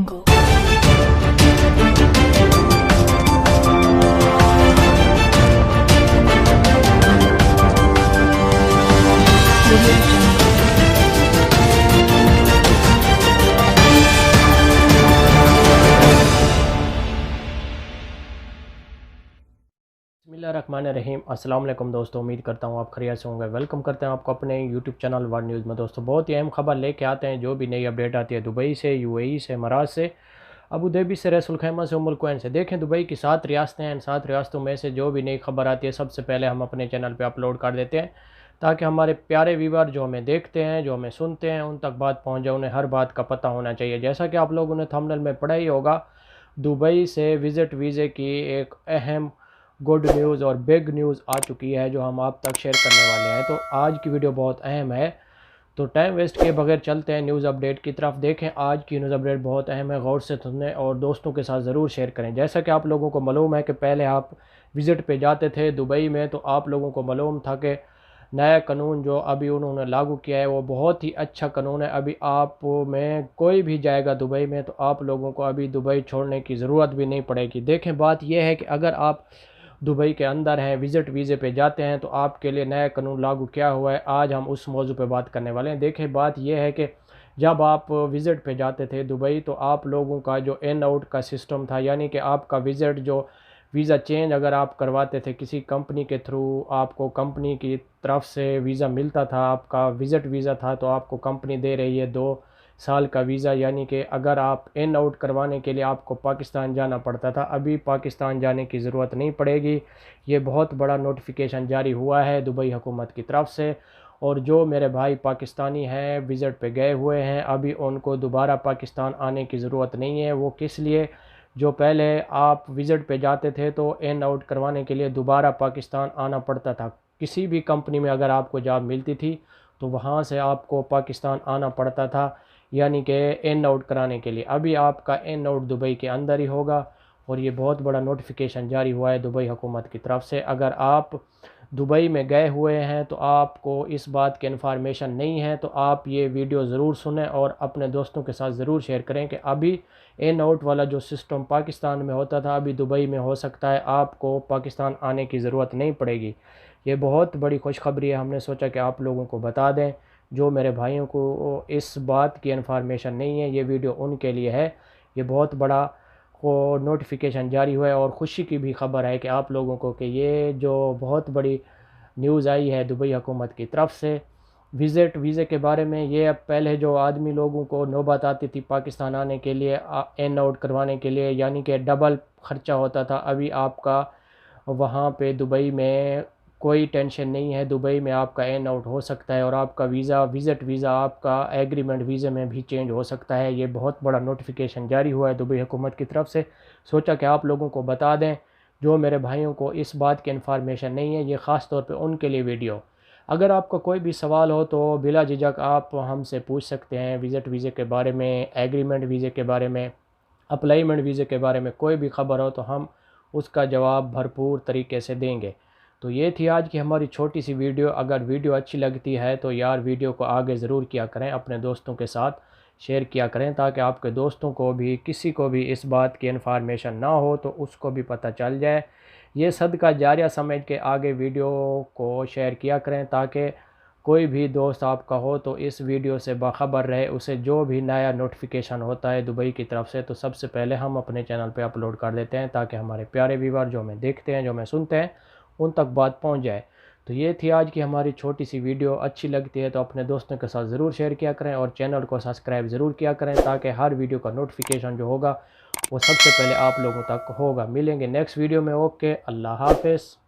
Jungle. Audio Jungle. बिस्मिल्लाहिर्रहमानिर्रहीम। अस्सलाम वालेकुम दोस्तों, उम्मीद करता हूँ आप खैरियत से होंगे। वेलकम करते हैं आपको अपने यूट्यूब चैनल वर्ल्ड न्यूज़ में। दोस्तों बहुत ही अहम खबर लेके आते हैं। जो भी नई अपडेट आती है दुबई से, यूएई से, इमारात से, अबू धाबी से, रसूल खैमा से, उम्मुल कुवैन से। देखें दुबई की 7 रियासतें हैं। इन 7 रियासतों में से जो भी नई खबर आती है सबसे पहले हम अपने चैनल पर अपलोड कर देते हैं, ताकि हमारे प्यारे व्यूअर जो हमें देखते हैं, जो हमें सुनते हैं, उन तक बात पहुँच जाए। उन्हें हर बात का पता होना चाहिए। जैसा कि आप लोगों ने थंबनेल में पढ़ा ही होगा, दुबई से विज़िट वीज़े की एक अहम गुड न्यूज़ और बिग न्यूज़ आ चुकी है, जो हम आप तक शेयर करने वाले हैं। तो आज की वीडियो बहुत अहम है, तो टाइम वेस्ट किए बगैर चलते हैं न्यूज़ अपडेट की तरफ। देखें आज की न्यूज़ अपडेट बहुत अहम है, गौर से सुनें और दोस्तों के साथ ज़रूर शेयर करें। जैसा कि आप लोगों को मालूम है कि पहले आप विज़िट पे जाते थे दुबई में, तो आप लोगों को मालूम था कि नया कानून जो अभी उन्होंने लागू किया है वो बहुत ही अच्छा कानून है। अभी आप में कोई भी जाएगा दुबई में तो आप लोगों को अभी दुबई छोड़ने की ज़रूरत भी नहीं पड़ेगी। देखें बात यह है कि अगर आप दुबई के अंदर हैं, विज़िट वीज़े पे जाते हैं, तो आपके लिए नया कानून लागू क्या हुआ है, आज हम उस मौजू पे बात करने वाले हैं। देखें बात यह है कि जब आप विज़िट पे जाते थे दुबई, तो आप लोगों का जो इन आउट का सिस्टम था, यानी कि आपका विज़िट जो वीज़ा चेंज अगर आप करवाते थे किसी कंपनी के थ्रू, आपको कंपनी की तरफ से वीज़ा मिलता था, आपका विज़िट वीज़ा था, तो आपको कंपनी दे रही है 2 साल का वीज़ा। यानी कि अगर आप इन आउट करवाने के लिए आपको पाकिस्तान जाना पड़ता था, अभी पाकिस्तान जाने की ज़रूरत नहीं पड़ेगी। ये बहुत बड़ा नोटिफिकेशन जारी हुआ है दुबई हुकूमत की तरफ से। और जो मेरे भाई पाकिस्तानी हैं, विज़िट पे गए हुए हैं, अभी उनको दोबारा पाकिस्तान आने की ज़रूरत नहीं है। वो किस लिए, जो पहले आप विज़िट पे जाते थे तो इन आउट करवाने के लिए दोबारा पाकिस्तान आना पड़ता था। किसी भी कंपनी में अगर आपको जॉब मिलती थी तो वहाँ से आपको पाकिस्तान आना पड़ता था, यानी कि इन आउट कराने के लिए। अभी आपका इन आउट दुबई के अंदर ही होगा, और ये बहुत बड़ा नोटिफिकेशन जारी हुआ है दुबई हुकूमत की तरफ से। अगर आप दुबई में गए हुए हैं तो आपको इस बात की इन्फॉर्मेशन नहीं है, तो आप ये वीडियो ज़रूर सुनें और अपने दोस्तों के साथ ज़रूर शेयर करें कि अभी इन आउट वाला जो सिस्टम पाकिस्तान में होता था अभी दुबई में हो सकता है, आपको पाकिस्तान आने की ज़रूरत नहीं पड़ेगी। ये बहुत बड़ी खुशखबरी है, हमने सोचा कि आप लोगों को बता दें। जो मेरे भाइयों को इस बात की इन्फॉर्मेशन नहीं है, ये वीडियो उनके लिए है। ये बहुत बड़ा को नोटिफिकेशन जारी हुआ है, और ख़ुशी की भी ख़बर है कि आप लोगों को कि ये जो बहुत बड़ी न्यूज़ आई है दुबई हुकूमत की तरफ से विज़िट वीज़े के बारे में। ये अब पहले जो आदमी लोगों को नौबत आती थी पाकिस्तान आने के लिए, इन आउट करवाने के लिए, यानी कि डबल ख़र्चा होता था, अभी आपका वहाँ पे दुबई में कोई टेंशन नहीं है। दुबई में आपका इन आउट हो सकता है, और आपका वीज़ा, विज़िट वीज़ा आपका एग्रीमेंट वीज़े में भी चेंज हो सकता है। ये बहुत बड़ा नोटिफिकेशन जारी हुआ है दुबई हुकूमत की तरफ से। सोचा कि आप लोगों को बता दें, जो मेरे भाइयों को इस बात की इन्फॉर्मेशन नहीं है, ये ख़ास तौर पे उनके लिए वीडियो। अगर आपका कोई भी सवाल हो तो बिला झिझक आप हमसे पूछ सकते हैं। विज़िट वीज़े के बारे में, एग्रीमेंट वीज़े के बारे में, अप्लाईमेंट वीज़े के बारे में कोई भी ख़बर हो तो हम उसका जवाब भरपूर तरीके से देंगे। तो ये थी आज की हमारी छोटी सी वीडियो। अगर वीडियो अच्छी लगती है तो यार वीडियो को आगे ज़रूर किया करें, अपने दोस्तों के साथ शेयर किया करें, ताकि आपके दोस्तों को भी, किसी को भी इस बात की इन्फॉर्मेशन ना हो तो उसको भी पता चल जाए। ये सदका जारिया समझ के आगे वीडियो को शेयर किया करें, ताकि कोई भी दोस्त आपका हो तो इस वीडियो से बाखबर रहे। उसे जो भी नया नोटिफिकेशन होता है दुबई की तरफ से तो सबसे पहले हम अपने चैनल पे अपलोड कर देते हैं, ताकि हमारे प्यारे व्यूअर जो हमें देखते हैं, जो हमें सुनते हैं, उन तक बात पहुंच जाए। तो ये थी आज की हमारी छोटी सी वीडियो। अच्छी लगती है तो अपने दोस्तों के साथ ज़रूर शेयर किया करें, और चैनल को सब्सक्राइब ज़रूर किया करें, ताकि हर वीडियो का नोटिफिकेशन जो होगा वो सबसे पहले आप लोगों तक होगा। मिलेंगे नेक्स्ट वीडियो में। ओके, अल्लाह हाफ़िज़।